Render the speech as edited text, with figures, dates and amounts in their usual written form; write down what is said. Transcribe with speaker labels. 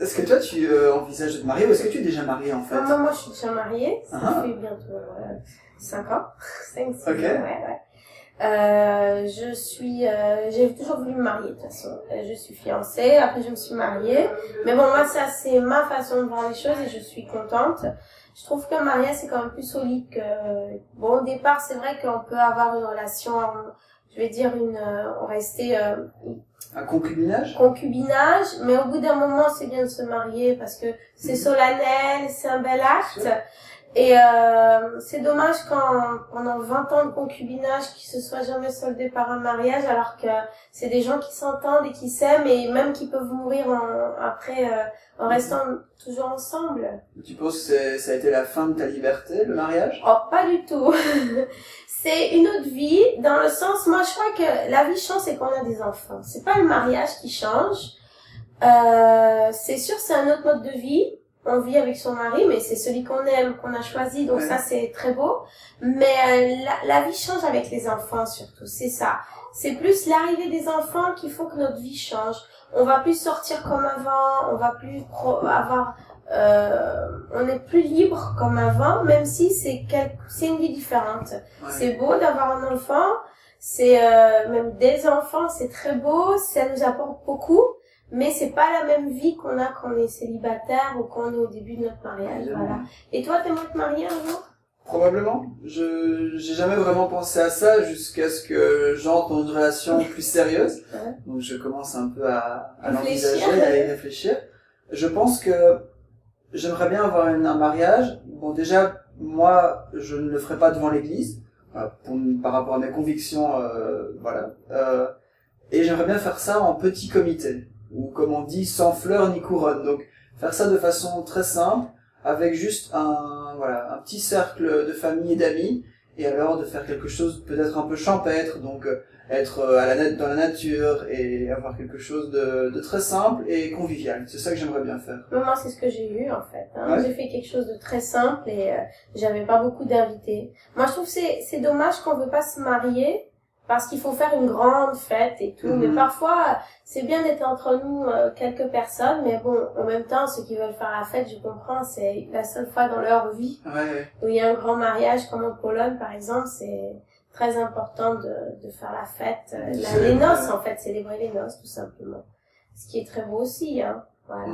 Speaker 1: Est-ce que toi, tu envisages de te marier ou est-ce que tu es déjà mariée en fait?
Speaker 2: Moi, je suis déjà mariée. Ça fait bientôt 5 ans. 5-6 ans, ouais. J'ai toujours voulu me marier de toute façon. Je suis fiancée, après je me suis mariée. Mais bon, moi, ça, c'est ma façon de voir les choses et je suis contente. Je trouve qu'un mariage, c'est quand même plus solide que... Bon, au départ, c'est vrai qu'on peut avoir une relation, je vais dire rester...
Speaker 1: Un concubinage?
Speaker 2: Concubinage, mais au bout d'un moment, c'est bien de se marier parce que c'est solennel, c'est un bel acte. Et c'est dommage quand pendant 20 ans de concubinage qui se soit jamais soldé par un mariage, alors que c'est des gens qui s'entendent et qui s'aiment et même qui peuvent mourir après en restant toujours ensemble.
Speaker 1: Tu penses que ça a été la fin de ta liberté, le mariage?
Speaker 2: Oh, pas du tout. C'est une autre vie, dans le sens, moi je crois que la vie change et qu'on a des enfants. C'est pas le mariage qui change. C'est sûr, c'est un autre mode de vie. On vit avec son mari, mais c'est celui qu'on aime, qu'on a choisi, donc ça c'est très beau. Mais la vie change avec les enfants surtout, c'est ça. C'est plus l'arrivée des enfants qui font que notre vie change. On va plus sortir comme avant, on va plus on est plus libre comme avant, même si c'est une vie différente. C'est beau d'avoir un enfant, même des enfants, c'est très beau, ça nous apporte beaucoup. Mais c'est pas la même vie qu'on a quand on est célibataire ou quand on est au début de notre mariage, voilà. Et toi, t'aimerais te marier un jour?
Speaker 1: Probablement. J'ai jamais vraiment pensé à ça jusqu'à ce que j'entre dans une relation plus sérieuse. Donc je commence un peu à l'envisager, à y réfléchir. Je pense que j'aimerais bien avoir un mariage. Bon, déjà, moi, je ne le ferai pas devant l'église, par rapport à mes convictions, voilà. Et j'aimerais bien faire ça en petit comité, ou comme on dit, sans fleurs ni couronne. Donc, faire ça de façon très simple, avec juste un petit cercle de famille et d'amis, et alors de faire quelque chose peut-être un peu champêtre, donc être dans la nature et avoir quelque chose de très simple et convivial. C'est ça que j'aimerais bien faire.
Speaker 2: Moi, c'est ce que j'ai eu en fait. J'ai fait quelque chose de très simple et j'avais pas beaucoup d'invités. Moi, je trouve que c'est dommage qu'on veut pas se marier parce qu'il faut faire une grande fête et tout. Mais parfois, c'est bien d'être entre nous quelques personnes. Mais bon, en même temps, ceux qui veulent faire la fête, je comprends, c'est la seule fois dans leur vie où il y a un grand mariage, comme en Pologne, par exemple. C'est très important de faire la fête. Les noces, en fait, célébrer les noces, tout simplement. Ce qui est très beau aussi, hein. Voilà.